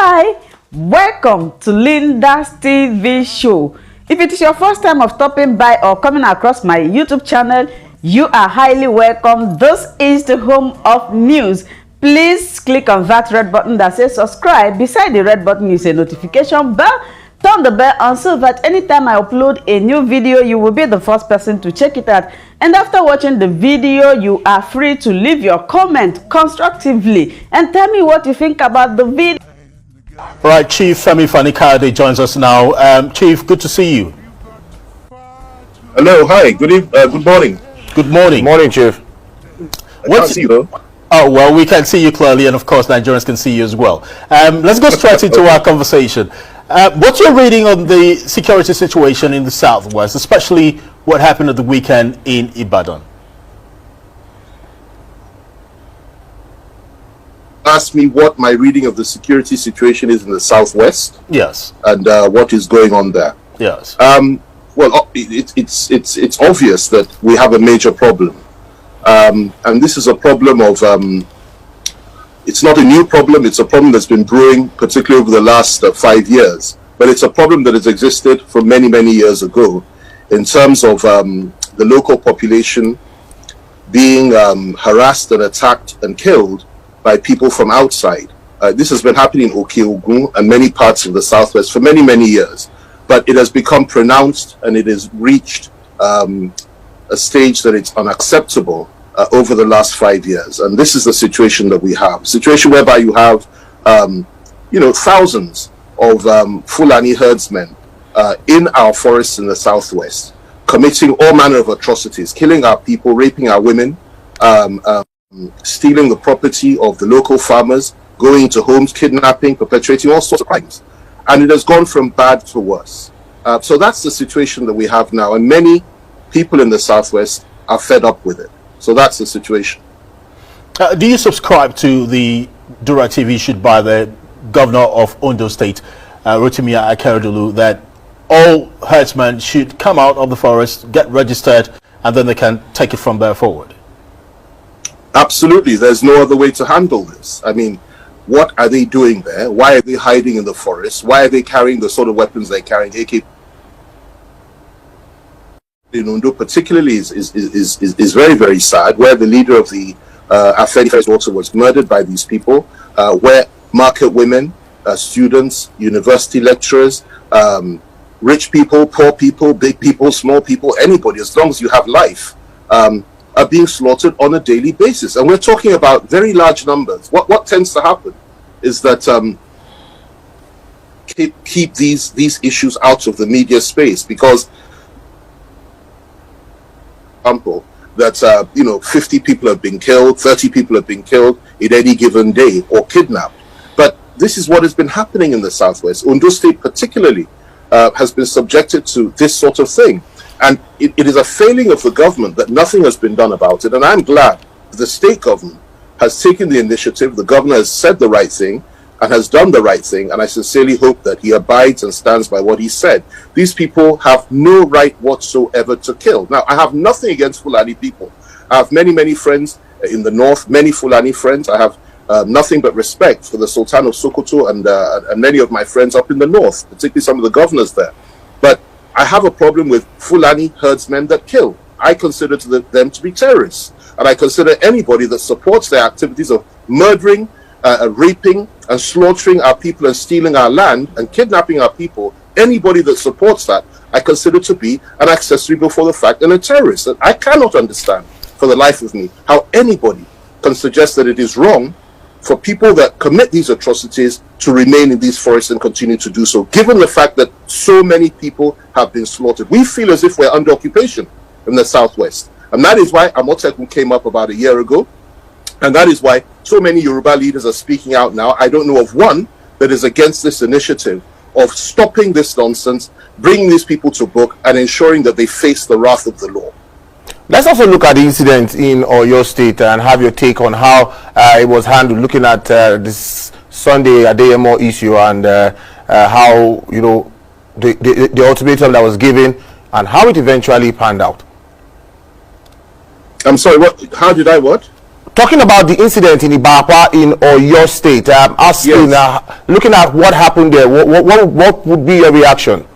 Hi, welcome to Linda's TV show. If it is your first time of stopping by or coming across my YouTube channel, you are highly welcome. This is the home of news. Please click on that red button that says subscribe. Beside the red button is a notification bell. Turn the bell on so that anytime I upload a new video, you will be the first person to check it out. And after watching the video, you are free to leave your comment constructively and tell me what you think about the video. Right, Chief Femi Kayode joins us now. Chief, good to see you. Hello, hi, good morning. Good morning. Good morning, Chief. I can't see you though. Oh, well, we can see you clearly, and of course, Nigerians can see you as well. Let's go straight into our conversation. What's your reading on the security situation in the Southwest, especially what happened at the weekend in Ibadan? Ask me what my reading of the security situation is in the Southwest. Yes. And what is going on there. Yes. Well, it's obvious that we have a major problem. And this is a problem of, it's not a new problem, it's a problem that's been brewing, particularly over the last 5 years. But it's a problem that has existed for many, many years ago in terms of the local population being harassed and attacked and killed by people from outside. This has been happening in Oke-Ogun and many parts of the Southwest for many, many years. But it has become pronounced and it has reached a stage that it's unacceptable over the last 5 years. And this is the situation that we have. A situation whereby you have, thousands of Fulani herdsmen in our forests in the Southwest, committing all manner of atrocities, killing our people, raping our women, stealing the property of the local farmers, going into homes, kidnapping, perpetrating all sorts of crimes. And it has gone from bad to worse. So that's the situation that we have now. And many people in the Southwest are fed up with it. So that's the situation. Do you subscribe to the directive issued by the governor of Ondo State, Rotimi Akeredolu, that all herdsmen should come out of the forest, get registered, and then they can take it from there forward? Absolutely. There's no other way to handle this. I mean, what are they doing there? Why are they hiding in the forest? Why are they carrying the sort of weapons they're carrying? AK in Ondo particularly is very, very sad, where the leader of the FANI daughter was murdered by these people, where market women, students, university lecturers, rich people, poor people, big people, small people, anybody, as long as you have life, are being slaughtered on a daily basis. And we're talking about very large numbers. What tends to happen is that keep these issues out of the media space, because example that 50 people have been killed, 30 people have been killed in any given day or kidnapped. But this is what has been happening in the Southwest. Ondo State particularly has been subjected to this sort of thing. And it is a failing of the government that nothing has been done about it. And I'm glad the state government has taken the initiative. The governor has said the right thing and has done the right thing. And I sincerely hope that he abides and stands by what he said. These people have no right whatsoever to kill. Now, I have nothing against Fulani people. I have many, many friends in the north, many Fulani friends. I have nothing but respect for the Sultan of Sokoto and many of my friends up in the north, particularly some of the governors there. But I have a problem with Fulani herdsmen that kill. I consider them to be terrorists. And I consider anybody that supports their activities of murdering, raping, and slaughtering our people and stealing our land and kidnapping our people, anybody that supports that, I consider to be an accessory before the fact and a terrorist. And I cannot understand for the life of me how anybody can suggest that it is wrong for people that commit these atrocities to remain in these forests and continue to do so, given the fact that so many people have been slaughtered. We feel as if we're under occupation in the Southwest. And that is why Amotekun came up about a year ago. And that is why so many Yoruba leaders are speaking out now. I don't know of one that is against this initiative of stopping this nonsense, bringing these people to book, and ensuring that they face the wrath of the law. Let's also look at the incident in Oyo State and have your take on how it was handled, looking at this Sunday Adeyemo issue and how, the ultimatum that was given and how it eventually panned out. I'm sorry, how did I what? talking about the incident in Ibarapa in Oyo State, I'm asking, Yes. looking at what happened there, what would be your reaction?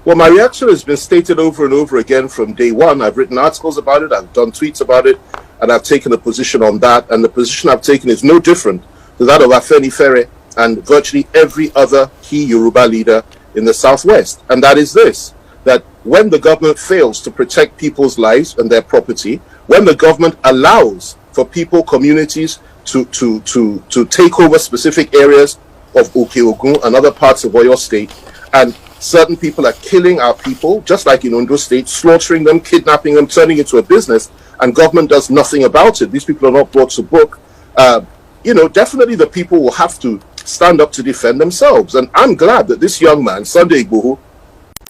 Well, my reaction has been stated over and over again from day one. I've written articles about it, I've done tweets about it, and I've taken a position on that. And the position I've taken is no different to that of FANI and virtually every other key Yoruba leader in the Southwest. And that is this, that when the government fails to protect people's lives and their property, when the government allows for people, communities to take over specific areas of Okeogun and other parts of Oyo State, and certain people are killing our people, just like in Ondo State, slaughtering them, kidnapping them, turning it into a business, and government does nothing about it. These people are not brought to book. Definitely the people will have to stand up to defend themselves. And I'm glad that this young man, Sunday Igboho,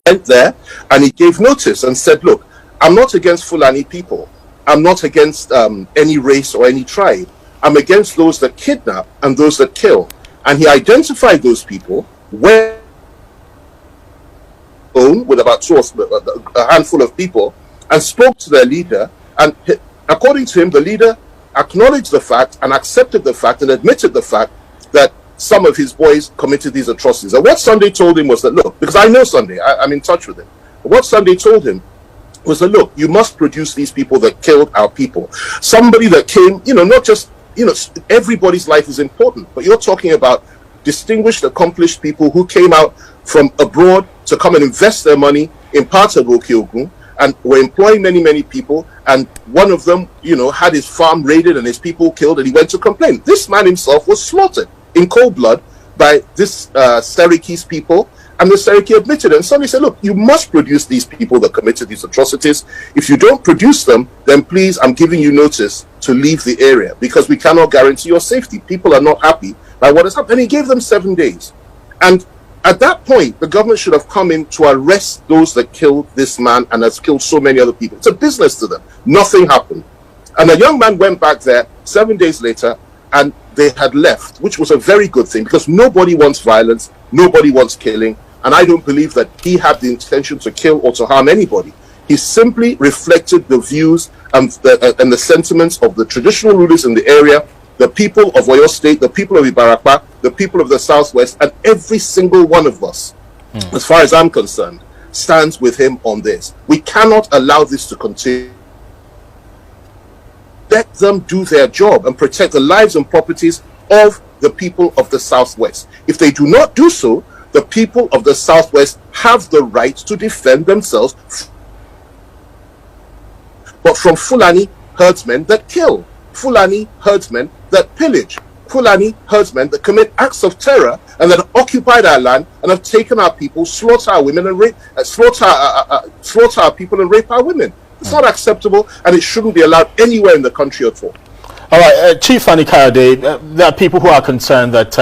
went there and he gave notice and said, look, I'm not against Fulani people. I'm not against any race or any tribe. I'm against those that kidnap and those that kill. And he identified those people with about a handful of people and spoke to their leader. And according to him, the leader acknowledged the fact and accepted the fact and admitted the fact that some of his boys committed these atrocities. And what Sunday told him was that, look, because I know Sunday, I'm in touch with him. What Sunday told him was that, look, you must produce these people that killed our people. Somebody that came, not just, everybody's life is important, but you're talking about distinguished, accomplished people who came out from abroad to come and invest their money in parts of Okeogun and were employing many, many people. And one of them, had his farm raided and his people killed, and he went to complain. This man himself was slaughtered in cold blood by this Serikis people, and the Seriki admitted it. And somebody said, look, you must produce these people that committed these atrocities. If you don't produce them, then please, I'm giving you notice to leave the area, because we cannot guarantee your safety. People are not happy by what has happened. And he gave them 7 days. And at that point, the government should have come in to arrest those that killed this man and has killed so many other people. It's a business to them. Nothing happened. And the young man went back there 7 days later, and they had left, which was a very good thing, because nobody wants violence, nobody wants killing, and I don't believe that he had the intention to kill or to harm anybody. He simply reflected the views and the sentiments of the traditional rulers in the area, the people of Oyo State, the people of Ibarapa, the people of the Southwest, and every single one of us, as far as I'm concerned, stands with him on this. We cannot allow this to continue. Let them do their job and protect the lives and properties of the people of the Southwest. If they do not do so, the people of the Southwest have the right to defend themselves, but from Fulani herdsmen that kill, Fulani herdsmen that pillage, Fulani herdsmen that commit acts of terror and that have occupied our land and have taken our people, slaughter our women and rape, slaughter our people and rape our women. It's not acceptable, and it shouldn't be allowed anywhere in the country at all. All right, Chief FANI Kayode, there are people who are concerned that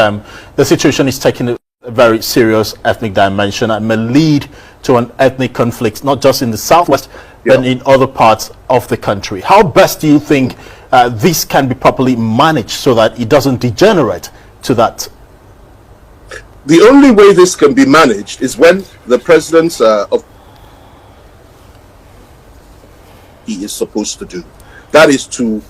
the situation is taking a very serious ethnic dimension and may lead to an ethnic conflict, not just in the Southwest, but in other parts of the country. How best do you think this can be properly managed so that it doesn't degenerate to that? The only way this can be managed is when the president he is supposed to do. That is to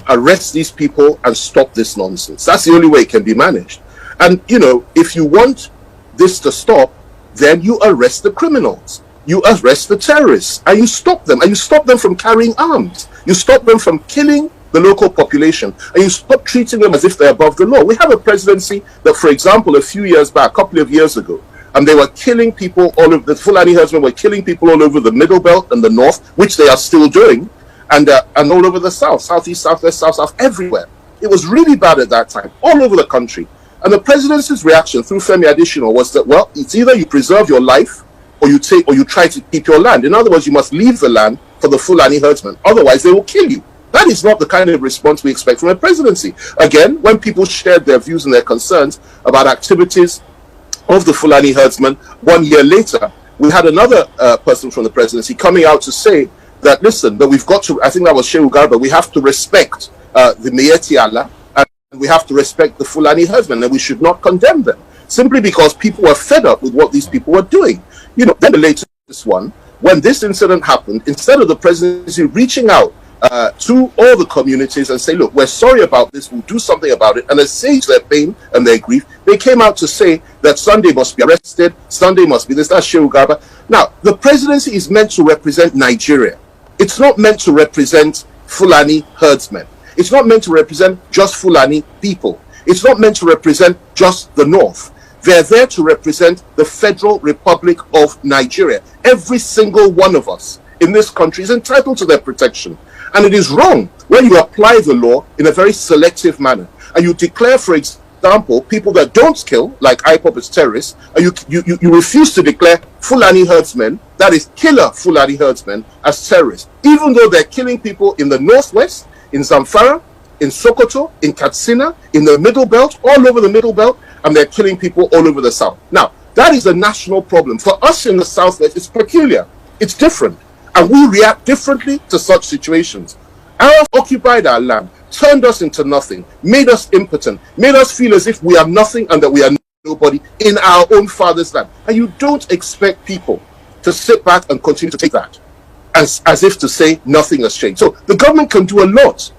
arrest these people and stop this nonsense. That's the only way it can be managed. And, if you want this to stop, then you arrest the criminals. You arrest the terrorists and you stop them. And you stop them from carrying arms. You stop them from killing the local population. And you stop treating them as if they're above the law. We have a presidency that, for example, a few years back, a couple of years ago, and they were killing people all over, the Fulani herdsmen were killing people all over the Middle Belt and the North, which they are still doing, and all over the South, Southeast, Southwest, South, everywhere. It was really bad at that time, all over the country. And the presidency's reaction through Femi Additional was that, well, it's either you preserve your life or you try to keep your land. In other words, you must leave the land for the Fulani herdsmen. Otherwise, they will kill you. That is not the kind of response we expect from a presidency. Again, when people shared their views and their concerns about activities of the Fulani herdsmen, 1 year later, we had another person from the presidency coming out to say that, listen, that we've got to, I think that was Shehu Garba, we have to respect the Mieti Allah, and we have to respect the Fulani herdsmen, and we should not condemn them, simply because people were fed up with what these people were doing. Then the latest one, when this incident happened, instead of the presidency reaching out to all the communities and say, look, we're sorry about this, we'll do something about it, and assuage their pain and their grief. They came out to say that Sunday must be arrested, Sunday must be this, that's Shehu Garba. Now, the presidency is meant to represent Nigeria. It's not meant to represent Fulani herdsmen. It's not meant to represent just Fulani people. It's not meant to represent just the North. They're there to represent the Federal Republic of Nigeria. Every single one of us in this country is entitled to their protection. And it is wrong when you apply the law in a very selective manner and you declare, for example, people that don't kill, like IPOP, as terrorists, and you refuse to declare Fulani herdsmen, that is killer Fulani herdsmen, as terrorists, even though they're killing people in the Northwest, in Zamfara, in Sokoto, in Katsina, in the Middle Belt, all over the Middle Belt, and they're killing people all over the South. Now, that is a national problem. For us in the Southwest, it's peculiar. It's different. And we react differently to such situations. Arabs occupied our land, turned us into nothing, made us impotent, made us feel as if we are nothing and that we are nobody in our own father's land. And you don't expect people to sit back and continue to take that as if to say nothing has changed. So the government can do a lot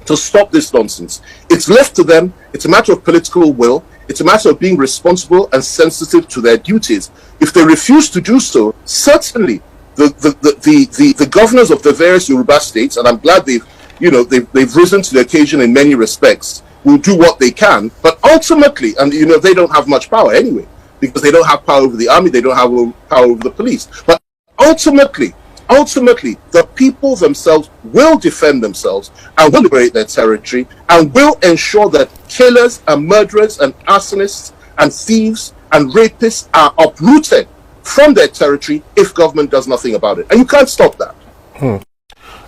to stop this nonsense. It's left to them. It's a matter of political will. It's a matter of being responsible and sensitive to their duties. If they refuse to do so, certainly the governors of the various Yoruba states, and I'm glad they've risen to the occasion in many respects, will do what they can. But ultimately, and they don't have much power anyway, because they don't have power over the army, they don't have power over the police. But ultimately, the people themselves will defend themselves and will liberate their territory and will ensure that killers and murderers and arsonists and thieves and rapists are uprooted from their territory if government does nothing about it. And you can't stop that.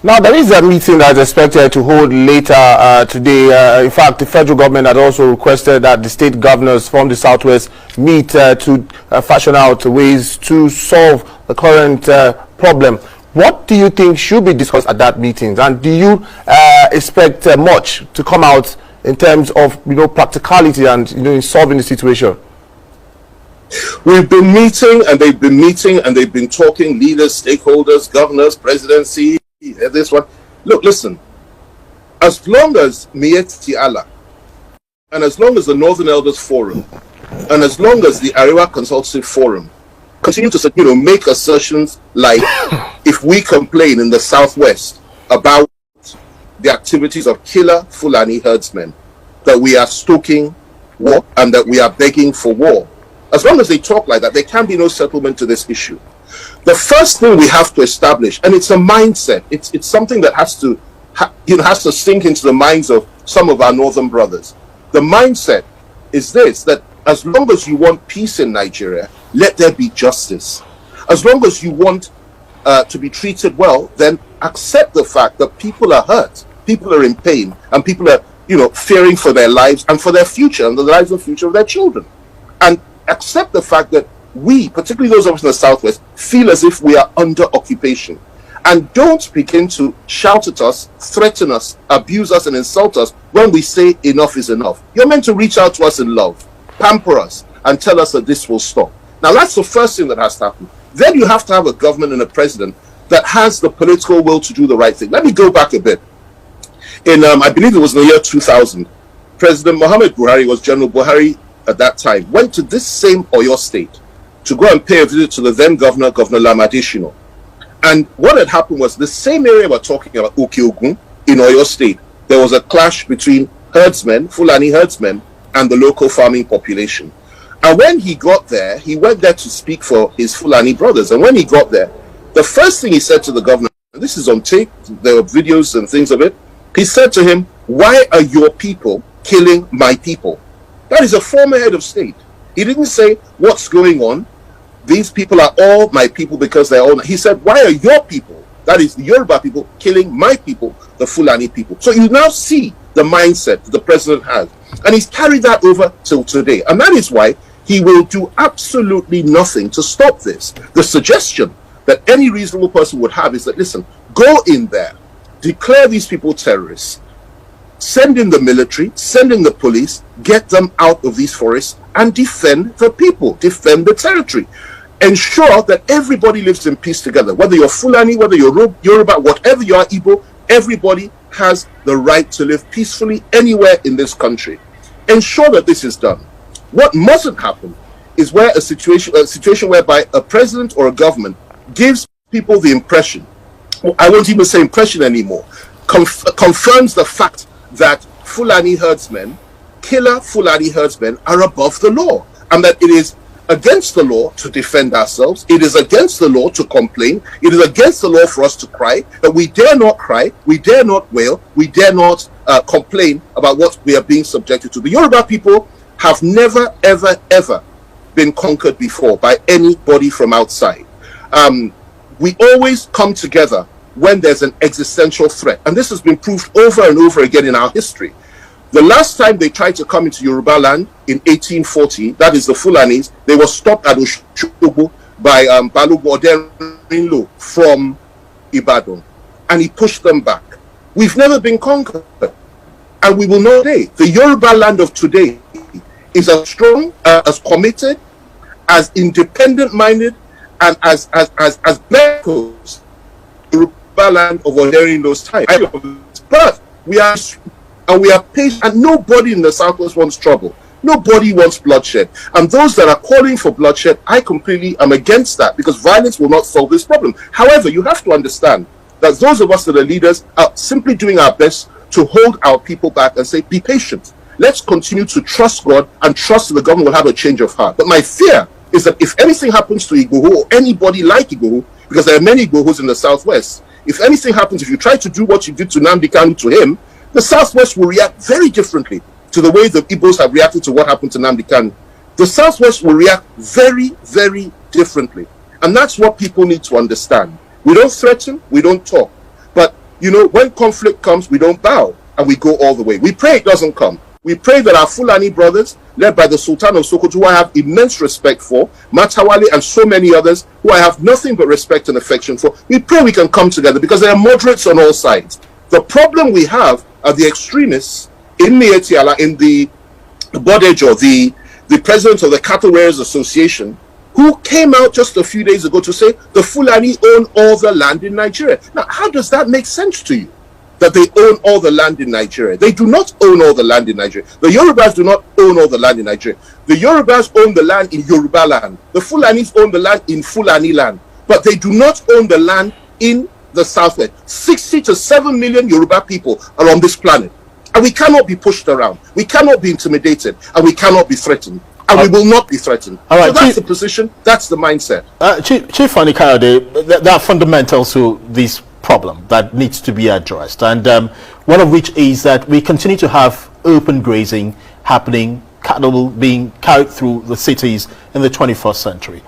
Now, there is a meeting that is expected to hold later today. In fact, the federal government had also requested that the state governors from the Southwest meet to fashion out ways to solve the current problem. What do you think should be discussed at that meeting? And do you expect much to come out in terms of practicality and in solving the situation? We've been meeting and they've been meeting and they've been talking, leaders, stakeholders, governors, presidency, this one. Look, listen, as long as Mieti Allah and as long as the Northern Elders Forum and as long as the Arewa Consultative Forum continue to make assertions like if we complain in the Southwest about the activities of killer Fulani herdsmen, that we are stoking war and that we are begging for war, as long as they talk like that, there can be no settlement to this issue. The first thing we have to establish, and it's a mindset, it's something that has to sink into the minds of some of our northern brothers. The mindset is this, that as long as you want peace in Nigeria, let there be justice. As long as you want to be treated well, then accept the fact that people are hurt, people are in pain, and people are fearing for their lives and for their future and the lives and future of their children. And accept the fact that we, particularly those of us in the Southwest, feel as if we are under occupation. And don't begin to shout at us, threaten us, abuse us, and insult us when we say enough is enough. You're meant to reach out to us in love, pamper us, and tell us that this will stop. Now, that's the first thing that has to happen. Then you have to have a government and a president that has the political will to do the right thing. Let me go back a bit. In, I believe it was in the year 2000, President Muhammad Buhari, was General Buhari at that time, went to this same Oyo state to go and pay a visit to the then governor, Governor Lamadishino. And what had happened was the same area we're talking about, Okeogun, in Oyo state, there was a clash between herdsmen, Fulani herdsmen, and the local farming population. And when he got there, he went there to speak for his Fulani brothers. And when he got there, the first thing he said to the governor, and this is on tape, there are videos and things of it, he said to him, "Why are your people killing my people?" That is a former head of state. He didn't say, "What's going on? These people are all my people because they're all..." He said, "Why are your people, that is the Yoruba people, killing my people, the Fulani people?" So you now see the mindset the president has. And he's carried that over till today. And that is why he will do absolutely nothing to stop this. The suggestion that any reasonable person would have is that, listen, go in there, declare these people terrorists, send in the military, send in the police, get them out of these forests and defend the people, defend the territory. Ensure that everybody lives in peace together, whether you're Fulani, whether you're Yoruba, whatever you are, Igbo, everybody has the right to live peacefully anywhere in this country. Ensure that this is done. What mustn't happen is where a situation whereby a president or a government gives people the impression, I won't even say impression anymore, confirms the fact that Fulani herdsmen, killer Fulani herdsmen, are above the law, and that it is against the law to defend ourselves. It is against the law to complain. It is against the law for us to cry. That we dare not cry, we dare not wail, we dare not complain about what we are being subjected to. The Yoruba people have never, ever, ever been conquered before by anybody from outside. We always come together when there's an existential threat, and this has been proved over and over again in our history. The last time they tried to come into Yoruba land in 1840, that is the Fulanis, they were stopped at Oshogbo by Balogun Oderinlo from Ibadan, and he pushed them back. We've never been conquered, and we will not today. The Yoruba land of today is as strong, as committed, as independent-minded, and as beckons Yoruba land of Oderinlo's time. But we are patient, and nobody in the Southwest wants trouble. Nobody wants bloodshed. And those that are calling for bloodshed, I completely am against that, because violence will not solve this problem. However, you have to understand that those of us that are leaders are simply doing our best to hold our people back and say, be patient. Let's continue to trust God and trust that the government will have a change of heart. But my fear is that if anything happens to Igboho or anybody like Igboho, because there are many Igbohos in the Southwest, if anything happens, if you try to do what you did to Nnamdi Kanu to him, the Southwest will react very differently to the way the Igbos have reacted to what happened to Nnamdi Kanu. The Southwest will react very, very differently. And that's what people need to understand. We don't threaten, we don't talk. But, you know, when conflict comes, we don't bow and we go all the way. We pray it doesn't come. We pray that our Fulani brothers, led by the Sultan of Sokoto, who I have immense respect for, Matawale and so many others, who I have nothing but respect and affection for, we pray we can come together, because there are moderates on all sides. The problem we have are the extremists in Mietiala, in the Bodejo, the president of the Cattle Rearers Association, who came out just a few days ago to say the Fulani own all the land in Nigeria. Now, how does that make sense to you? That they own all the land in Nigeria? They do not own all the land in Nigeria. The Yorubas do not own all the land in Nigeria. The Yorubas own the land in Yoruba land. The Fulanis own the land in Fulani land. But they do not own the land in the Southwest. 60 to 7 million Yoruba people are on this planet. And we cannot be pushed around. We cannot be intimidated. And we cannot be threatened. And we will not be threatened. All right, so that's the position. That's the mindset. Chief FANI Kayode, there are fundamentals to this problem that needs to be addressed, and one of which is that we continue to have open grazing happening, cattle being carried through the cities in the 21st century.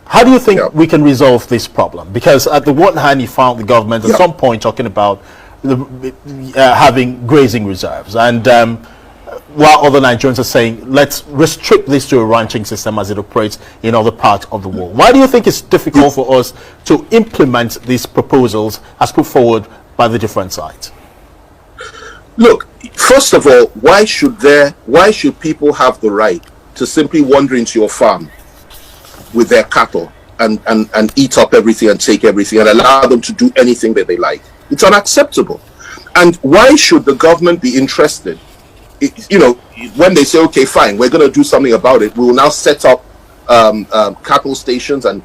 How do you think we can resolve this problem? Because at the one hand, you found the government at some point talking about having grazing reserves, and while other Nigerians are saying, let's restrict this to a ranching system as it operates in other parts of the world. Why do you think it's difficult for us to implement these proposals as put forward by the different sides? Look, first of all, why should people have the right to simply wander into your farm with their cattle and eat up everything and take everything and allow them to do anything that they like? It's unacceptable. And why should the government be interested? You know, when they say, okay, fine, we're going to do something about it, we will now set up cattle stations and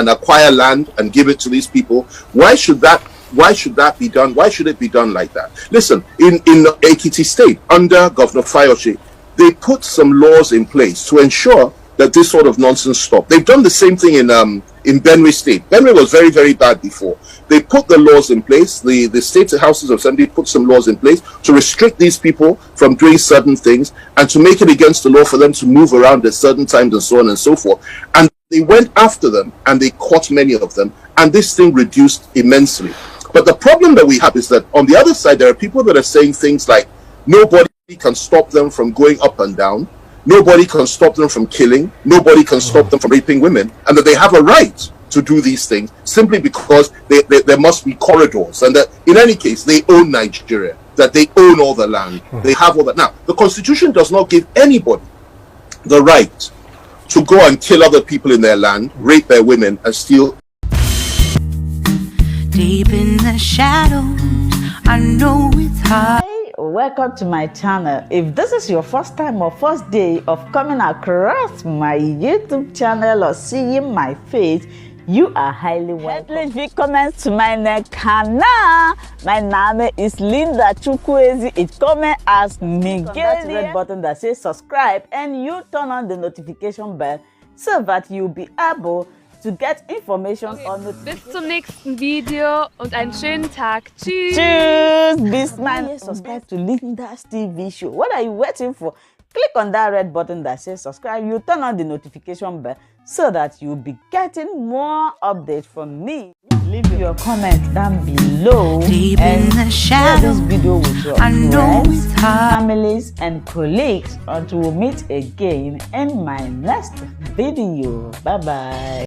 acquire land and give it to these people. Why should that be done? Why should it be done like that? Listen, in Ekiti State, under Governor Fayose, they put some laws in place to ensure that this sort of nonsense stop. They've done the same thing in Benue State. Benue was very, very bad before. They put the laws in place. The state houses of assembly put some laws in place to restrict these people from doing certain things and to make it against the law for them to move around at certain times and so on and so forth. And they went after them and they caught many of them, and this thing reduced immensely. But the problem that we have is that on the other side, there are people that are saying things like nobody can stop them from going up and down. Nobody can stop them from killing. Nobody can stop them from raping women, and that they have a right to do these things simply because there must be corridors, and that in any case they own Nigeria, that they own all the land, they have all that. Now, the Constitution does not give anybody the right to go and kill other people in their land, rape their women, and steal. Deep in the shadows, I know it's hard. Hey, welcome to my channel. If this is your first time or first day of coming across my YouTube channel or seeing my face, you are highly welcome. Herzlich willkommen zu meinem Kanal. My name is Linda Chukwuezi. It's coming as Miguel. That red button that says subscribe and you turn on the notification bell so that you'll be able to get information on the. Bis zum nächsten Video und einen schönen Tag. Tschüss. Tschüss. Bis man subscribe to Linda's TV show. What are you waiting for? Click on that red button that says subscribe. You turn on the notification bell so that you'll be getting more updates from me. Leave your comment down below Deep and in the share this shadows, video with your I know friends, it's hard. families, and colleagues until we meet again in my next video. Bye bye.